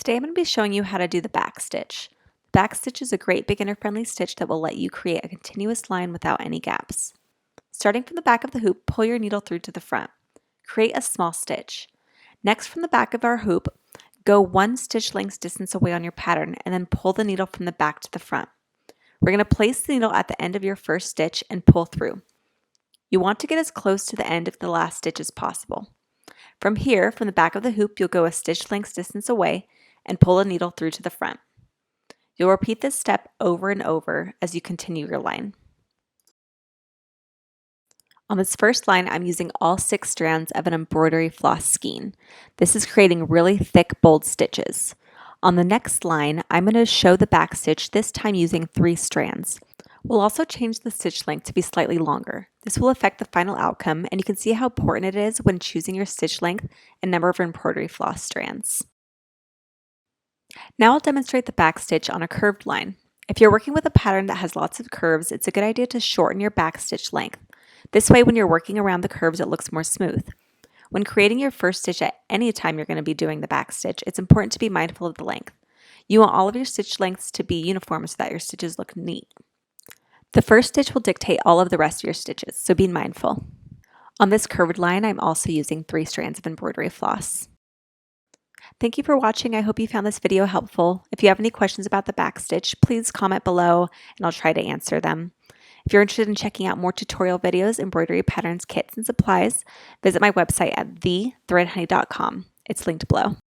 Today I'm going to be showing you how to do the back stitch. The back stitch is a great beginner-friendly stitch that will let you create a continuous line without any gaps. Starting from the back of the hoop, pull your needle through to the front. Create a small stitch. Next, from the back of our hoop, go 1 stitch length distance away on your pattern and then pull the needle from the back to the front. We're going to place the needle at the end of your first stitch and pull through. You want to get as close to the end of the last stitch as possible. From here, from the back of the hoop, you'll go a stitch length distance away and pull the needle through to the front. You'll repeat this step over and over as you continue your line. On this first line, I'm using all 6 strands of an embroidery floss skein. This is creating really thick, bold stitches. On the next line, I'm going to show the back stitch, this time using 3 strands. We'll also change the stitch length to be slightly longer. This will affect the final outcome, and you can see how important it is when choosing your stitch length and number of embroidery floss strands. Now I'll demonstrate the back stitch on a curved line. If you're working with a pattern that has lots of curves, it's a good idea to shorten your back stitch length. This way, when you're working around the curves, it looks more smooth. When creating your first stitch at any time you're going to be doing the back stitch, it's important to be mindful of the length. You want all of your stitch lengths to be uniform so that your stitches look neat. The first stitch will dictate all of the rest of your stitches, so be mindful. On this curved line, I'm also using 3 strands of embroidery floss. Thank you for watching. I hope you found this video helpful. If you have any questions about the back stitch, please comment below and I'll try to answer them. If you're interested in checking out more tutorial videos, embroidery patterns, kits, and supplies, visit my website at thethreadhoney.com. It's linked below.